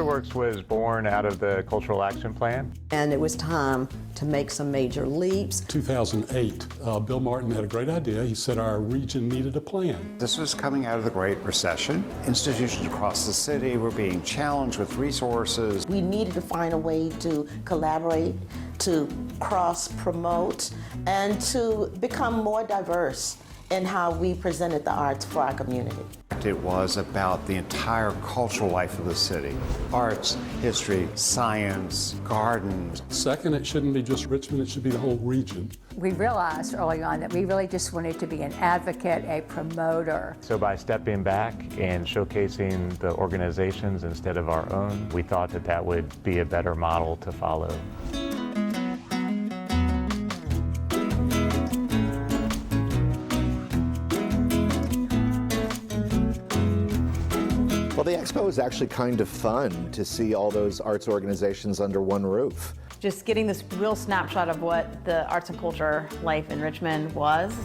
CultureWorks was born out of the Cultural Action Plan. And it was time to make some major leaps. 2008, Bill Martin had a great idea. He said our region needed a plan. This was coming out of the Great Recession. Institutions across the city were being challenged with resources. We needed to find a way to collaborate, to cross-promote, and to become more diverse in how we presented the arts for our community. It was about the entire cultural life of the city. Arts, history, science, gardens. Second, it shouldn't be just Richmond, it should be the whole region. We realized early on that we really just wanted to be an advocate, a promoter. So by stepping back and showcasing the organizations instead of our own, we thought that that would be a better model to follow. Well, the expo is actually kind of fun to see all those arts organizations under one roof. Just getting this real snapshot of what the arts and culture life in Richmond was.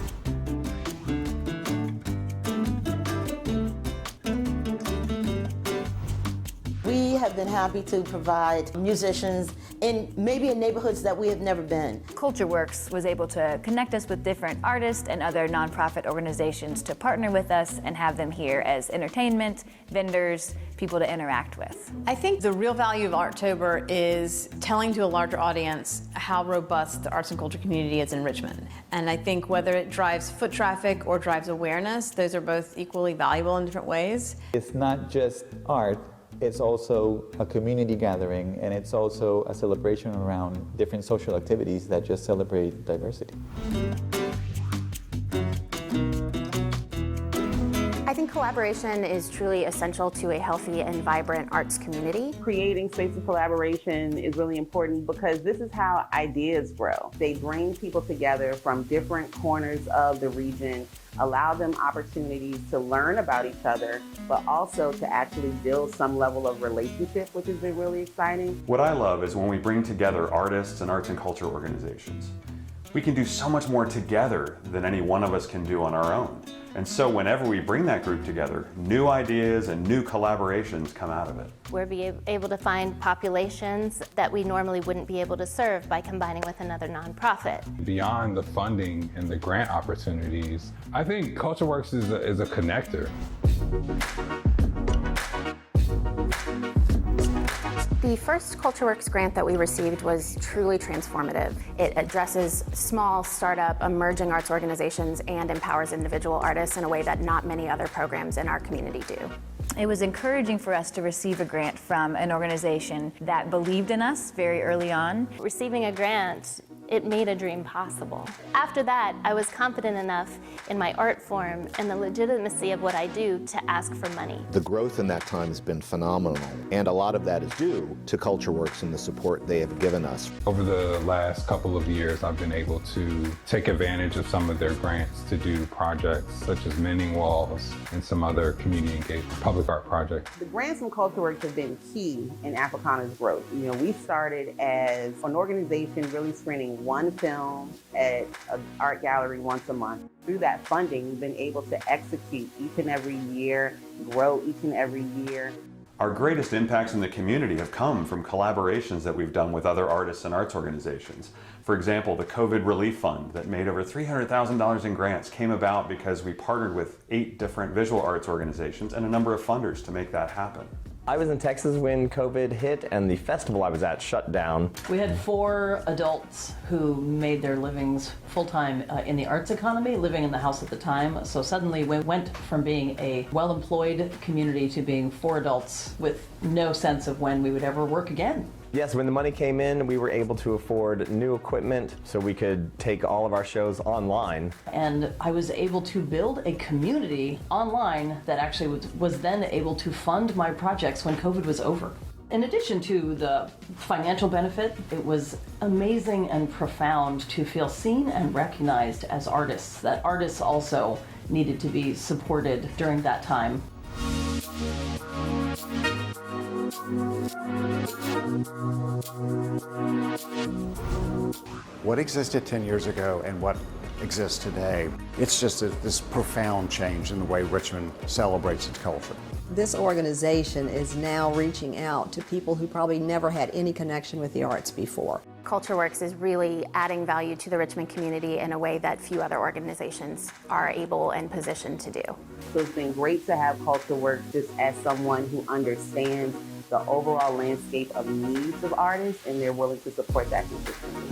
We have been happy to provide musicians in neighborhoods that we have never been. CultureWorks was able to connect us with different artists and other nonprofit organizations to partner with us and have them here as entertainment, vendors, people to interact with. I think the real value of Arttober is telling to a larger audience how robust the arts and culture community is in Richmond. And I think whether it drives foot traffic or drives awareness, those are both equally valuable in different ways. It's not just art. It's also a community gathering, and it's also a celebration around different social activities that just celebrate diversity. I think collaboration is truly essential to a healthy and vibrant arts community. Creating space of collaboration is really important because this is how ideas grow. They bring people together from different corners of the region, allow them opportunities to learn about each other, but also to actually build some level of relationship, which has been really exciting. What I love is when we bring together artists and arts and culture organizations. We can do so much more together than any one of us can do on our own. And so whenever we bring that group together, new ideas and new collaborations come out of it. We're able to find populations that we normally wouldn't be able to serve by combining with another nonprofit. Beyond the funding and the grant opportunities, I think CultureWorks is a connector. The first CultureWorks grant that we received was truly transformative. It addresses small, startup, emerging arts organizations and empowers individual artists in a way that not many other programs in our community do. It was encouraging for us to receive a grant from an organization that believed in us very early on. Receiving a grant, it made a dream possible. After that, I was confident enough in my art form and the legitimacy of what I do to ask for money. The growth in that time has been phenomenal, and a lot of that is due to CultureWorks and the support they have given us. Over the last couple of years, I've been able to take advantage of some of their grants to do projects such as mending walls and some other community engaged public art projects. The grants from CultureWorks have been key in Africana's growth. You know, we started as an organization really screening one film at an art gallery once a month. Through that funding, we've been able to execute each and every year, grow each and every year. Our greatest impacts in the community have come from collaborations that we've done with other artists and arts organizations. For example, the COVID Relief Fund that made over $300,000 in grants came about because we partnered with 8 different visual arts organizations and a number of funders to make that happen. I was in Texas when COVID hit and the festival I was at shut down. We had 4 adults who made their livings full-time in the arts economy, living in the house at the time. So suddenly we went from being a well-employed community to being 4 adults with no sense of when we would ever work again. Yes, when the money came in, we were able to afford new equipment so we could take all of our shows online. And I was able to build a community online that actually was then able to fund my projects when COVID was over. In addition to the financial benefit, it was amazing and profound to feel seen and recognized as artists, that artists also needed to be supported during that time. What existed 10 years ago and what exists today. It's just this profound change in the way Richmond celebrates its culture. This organization is now reaching out to people who probably never had any connection with the arts before. CultureWorks is really adding value to the Richmond community in a way that few other organizations are able and positioned to do. So it's been great to have CultureWorks just as someone who understands the overall landscape of needs of artists, and they're willing to support that consistently.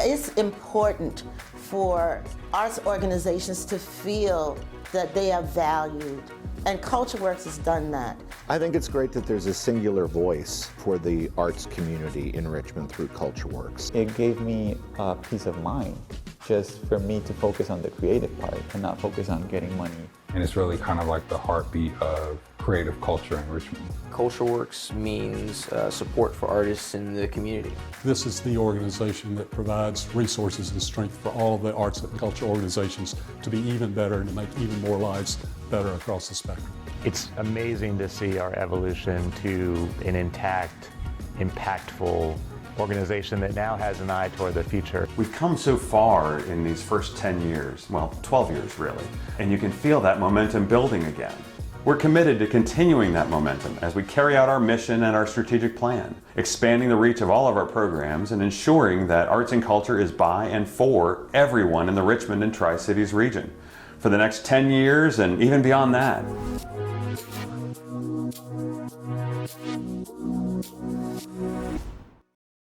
It's important for arts organizations to feel that they are valued, and CultureWorks has done that. I think it's great that there's a singular voice for the arts community in Richmond through CultureWorks. It gave me a peace of mind just for me to focus on the creative part and not focus on getting money. And it's really kind of like the heartbeat of creative culture in Richmond. CultureWorks means support for artists in the community. This is the organization that provides resources and strength for all of the arts and culture organizations to be even better and to make even more lives better across the spectrum. It's amazing to see our evolution to an intact, impactful organization that now has an eye toward the future. We've come so far in these first 10 years, well, 12 years really, and you can feel that momentum building again. We're committed to continuing that momentum as we carry out our mission and our strategic plan, expanding the reach of all of our programs and ensuring that arts and culture is by and for everyone in the Richmond and Tri-Cities region for the next 10 years and even beyond that.